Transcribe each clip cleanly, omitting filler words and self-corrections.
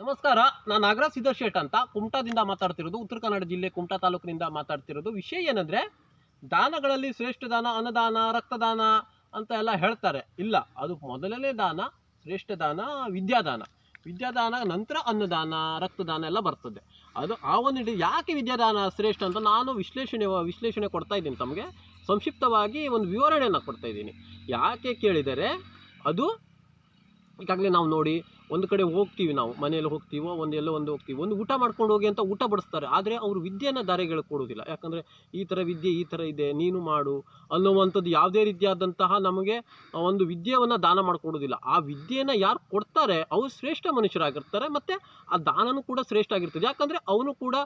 ನಮಸ್ಕಾರ. ನಾನು ನಾಗರಾಜ್ ಸಿದ್ದಶೇಟ್ ಅಂತ ಕುಮಟಾದಿಂದ ಮಾತಾಡ್ತಿರೋದು. ಉತ್ತರ ಕನ್ನಡ ಜಿಲ್ಲೆ ಕುಮಟಾ ತಾಲೂಕಿನಿಂದ ಮಾತಾಡ್ತಿರೋದು. ವಿಷಯ ಏನಂದರೆ, ದಾನಗಳಲ್ಲಿ ಶ್ರೇಷ್ಠ ದಾನ ಅನ್ನದಾನ, ರಕ್ತದಾನ ಅಂತ ಎಲ್ಲ ಹೇಳ್ತಾರೆ. ಇಲ್ಲ, ಅದು ಮೊದಲನೇ ದಾನ ಶ್ರೇಷ್ಠ ದಾನ ವಿದ್ಯಾದಾನ. ವಿದ್ಯಾದಾನ ನಂತರ ಅನ್ನದಾನ, ರಕ್ತದಾನ ಎಲ್ಲ ಬರ್ತದೆ. ಅದು ಆ ಒಂದು ಯಾಕೆ ವಿದ್ಯಾದಾನ ಶ್ರೇಷ್ಠ ಅಂತ ನಾನು ವಿಶ್ಲೇಷಣೆ ಕೊಡ್ತಾ ಇದ್ದೀನಿ. ತಮಗೆ ಸಂಕ್ಷಿಪ್ತವಾಗಿ ಒಂದು ವಿವರಣೆಯನ್ನು ಕೊಡ್ತಾ ಇದ್ದೀನಿ. ಯಾಕೆ ಕೇಳಿದರೆ, ಅದು ಈಗಾಗಲೇ ನಾವು ನೋಡಿ ಒಂದು ಕಡೆ ಹೋಗ್ತೀವಿ, ನಾವು ಮನೆಯಲ್ಲಿ ಹೋಗ್ತೀವೋ ಎಲ್ಲೋ ಒಂದು ಹೋಗ್ತೀವಿ, ಒಂದು ಊಟ ಮಾಡ್ಕೊಂಡು ಹೋಗಿ ಅಂತ ಊಟ ಬಡಿಸ್ತಾರೆ. ಆದರೆ ಅವರು ವಿದ್ಯೆಯನ್ನು ದಾರಿಗಳು ಕೊಡೋದಿಲ್ಲ. ಯಾಕಂದರೆ ಈ ಥರ ವಿದ್ಯೆ ಈ ಥರ ಇದೆ, ನೀನು ಮಾಡು ಅನ್ನುವಂಥದ್ದು ಯಾವುದೇ ರೀತಿಯಾದಂತಹ ನಮಗೆ ಒಂದು ವಿದ್ಯೆಯನ್ನು ದಾನ ಮಾಡಿಕೊಡೋದಿಲ್ಲ. ಆ ವಿದ್ಯೆಯನ್ನು ಯಾರು ಕೊಡ್ತಾರೆ ಅವರು ಶ್ರೇಷ್ಠ ಮನುಷ್ಯರಾಗಿರ್ತಾರೆ, ಮತ್ತು ಆ ದಾನನೂ ಕೂಡ ಶ್ರೇಷ್ಠ ಆಗಿರ್ತದೆ. ಯಾಕಂದರೆ ಅವನು ಕೂಡ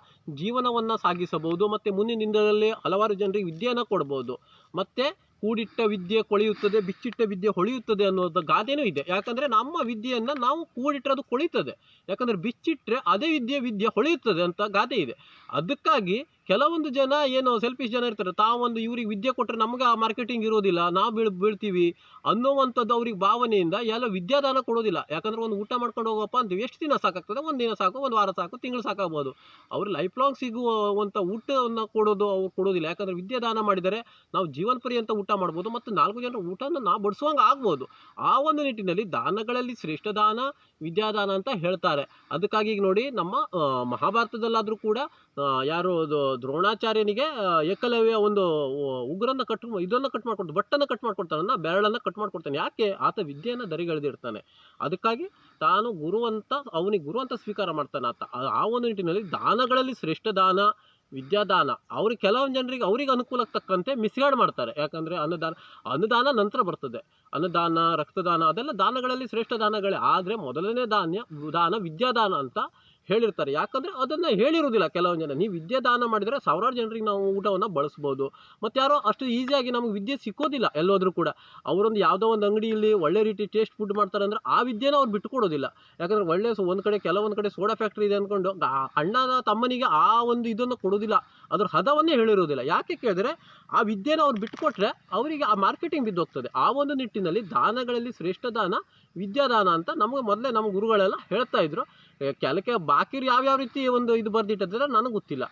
ಜೀವನವನ್ನು ಸಾಗಿಸಬಹುದು, ಮತ್ತು ಮುಂದಿನ ದಿನದಲ್ಲಿ ಹಲವಾರು ಜನರಿಗೆ ವಿದ್ಯೆಯನ್ನು ಕೊಡ್ಬೋದು. ಮತ್ತು ಕೂಡಿಟ್ಟ ವಿದ್ಯೆ ಕೊಳೆಯುತ್ತದೆ, ಬಿಚ್ಚಿಟ್ಟ ವಿದ್ಯೆ ಹೊಳೆಯುತ್ತದೆ ಅನ್ನೋದು ಗಾದೆನೂ ಇದೆ. ಯಾಕಂದರೆ ನಮ್ಮ ವಿದ್ಯೆಯನ್ನು ನಾವು ಕೂಡಿಟ್ಟರೆ ಅದು ಕೊಳೆಯುತ್ತದೆ, ಯಾಕಂದರೆ ಬಿಚ್ಚಿಟ್ಟರೆ ಅದೇ ವಿದ್ಯೆ ಹೊಳೆಯುತ್ತದೆ ಅಂತ ಗಾದೆ ಇದೆ. ಅದಕ್ಕಾಗಿ ಕೆಲವೊಂದು ಜನ ಏನು ಸೆಲ್ಫಿಶ್ ಜನ ಇರ್ತಾರೆ, ತಾವೊಂದು ಇವ್ರಿಗೆ ವಿದ್ಯೆ ಕೊಟ್ಟರೆ ನಮಗೆ ಆ ಮಾರ್ಕೆಟಿಂಗ್ ಇರೋದಿಲ್ಲ, ನಾವು ಬೀಳ್ತೀವಿ ಅನ್ನೋವಂಥದ್ದು ಅವ್ರಿಗೆ ಭಾವನೆಯಿಂದ ಎಲ್ಲ ವಿದ್ಯಾದಾನ ಕೊಡೋದಿಲ್ಲ. ಯಾಕಂದರೆ ಒಂದು ಊಟ ಮಾಡ್ಕೊಂಡು ಹೋಗಪ್ಪ ಅಂತೀವಿ, ಎಷ್ಟು ದಿನ ಸಾಕಾಗ್ತದೆ? ಒಂದು ದಿನ ಸಾಕು, ಒಂದು ವಾರ ಸಾಕು, ತಿಂಗಳು ಸಾಕಾಗ್ಬೋದು. ಅವರು ಲೈಫ್ ಲಾಂಗ್ ಸಿಗುವಂಥ ಊಟವನ್ನು ಕೊಡೋದು ಅವ್ರು ಕೊಡೋದಿಲ್ಲ. ಯಾಕಂದರೆ ವಿದ್ಯಾದಾನ ಮಾಡಿದರೆ ನಾವು ಜೀವನ ಪರ್ಯಂತ ಊಟ ಮಾಡ್ಬೋದು, ಮತ್ತು 4 ಜನರ ಊಟನ ನಾವು ಬಡಿಸುವಂಗೆ ಆಗ್ಬೋದು. ಆ ಒಂದು ನಿಟ್ಟಿನಲ್ಲಿ ದಾನಗಳಲ್ಲಿ ಶ್ರೇಷ್ಠ ದಾನ ವಿದ್ಯಾದಾನ ಅಂತ ಹೇಳ್ತಾರೆ. ಅದಕ್ಕಾಗಿ ಈಗ ನೋಡಿ, ನಮ್ಮ ಮಹಾಭಾರತದಲ್ಲಾದರೂ ಕೂಡ ಯಾರು ದ್ರೋಣಾಚಾರ್ಯನಿಗೆ ಏಕಲವ್ಯ ಒಂದು ಉಗ್ರನ್ನ ಇದನ್ನು ಕಟ್ ಮಾಡ್ಕೊಡ್ತಾನೆ, ಬಟ್ಟನ್ನು ಕಟ್ ಮಾಡ್ಕೊಡ್ತಾನನ್ನ, ಬೆರಳನ್ನು ಕಟ್ ಮಾಡ್ಕೊಡ್ತಾನೆ. ಯಾಕೆ? ಆತ ವಿದ್ಯೆಯನ್ನು ದರಿಗೆಳೆದಿರ್ತಾನೆ. ಅದಕ್ಕಾಗಿ ತಾನು ಅವನಿಗೆ ಗುರು ಅಂತ ಸ್ವೀಕಾರ ಮಾಡ್ತಾನೆ ಆತ. ಆ ಒಂದು ನಿಟ್ಟಿನಲ್ಲಿ ದಾನಗಳಲ್ಲಿ ಶ್ರೇಷ್ಠ ದಾನ ವಿದ್ಯಾದಾನ. ಅವ್ರಿಗೆ ಕೆಲವೊಂದು ಜನರಿಗೆ ಅವ್ರಿಗೆ ಅನುಕೂಲಕ್ಕೆ ತಕ್ಕಂತೆ ಮಿಸ್ಗೈಡ್ ಮಾಡ್ತಾರೆ. ಯಾಕಂದರೆ ಅನ್ನದಾನ ನಂತರ ಬರ್ತದೆ. ಅನ್ನದಾನ, ರಕ್ತದಾನ ಅದೆಲ್ಲ ದಾನಗಳಲ್ಲಿ ಶ್ರೇಷ್ಠ ದಾನಗಳೇ. ಆದರೆ ಮೊದಲನೇ ದಾನ ವಿದ್ಯಾದಾನ ಅಂತ ಹೇಳಿರ್ತಾರೆ. ಯಾಕಂದರೆ ಅದನ್ನು ಹೇಳಿರೋದಿಲ್ಲ ಕೆಲವೊಂದು ಜನ. ನೀವು ವಿದ್ಯಾದಾನ ಮಾಡಿದರೆ ಸಾವಿರಾರು ಜನರಿಗೆ ನಾವು ಊಟವನ್ನು ಬಳಸ್ಬೋದು. ಮತ್ತು ಯಾರೋ ಅಷ್ಟು ಈಸಿಯಾಗಿ ನಮಗೆ ವಿದ್ಯೆ ಸಿಕ್ಕೋದಿಲ್ಲ ಎಲ್ಲೋದ್ರೂ ಕೂಡ. ಅವರೊಂದು ಯಾವುದೋ ಒಂದು ಅಂಗಡಿಯಲ್ಲಿ ಒಳ್ಳೆ ರೀತಿ ಟೇಸ್ಟ್ ಫುಡ್ ಮಾಡ್ತಾರೆ ಅಂದರೆ ಆ ವಿದ್ಯೆನ ಅವ್ರು ಬಿಟ್ಟುಕೊಡೋದಿಲ್ಲ. ಯಾಕಂದರೆ ಕೆಲವೊಂದು ಕಡೆ ಸೋಡಾ ಫ್ಯಾಕ್ಟ್ರಿ ಇದೆ ಅಂದ್ಕೊಂಡು ಅಣ್ಣನ ತಮ್ಮನಿಗೆ ಆ ಒಂದು ಇದನ್ನು ಕೊಡೋದಿಲ್ಲ, ಅದ್ರ ಹದವನ್ನೇ ಹೇಳಿರೋದಿಲ್ಲ. ಯಾಕೆ ಕೇಳಿದ್ರೆ, ಆ ವಿದ್ಯೆನ ಅವ್ರು ಬಿಟ್ಟುಕೊಟ್ರೆ ಅವರಿಗೆ ಆ ಮಾರ್ಕೆಟಿಂಗ್ ಬಿದ್ದೋಗ್ತದೆ. ಆ ಒಂದು ನಿಟ್ಟಿನಲ್ಲಿ ದಾನಗಳಲ್ಲಿ ಶ್ರೇಷ್ಠ ದಾನ ವಿದ್ಯಾದಾನ ಅಂತ ಮೊದಲೇ ನಮ್ಮ ಗುರುಗಳೆಲ್ಲ ಹೇಳ್ತಾ ಇದ್ರು. ಕೆಲಕ್ಕೆ ಬಾಕಿರು ಯಾವ್ಯಾವ ರೀತಿ ಒಂದು ಇದು ಬರ್ದಿಟ್ಟಿದ್ರೆ ನನಗೆ ಗೊತ್ತಿಲ್ಲ.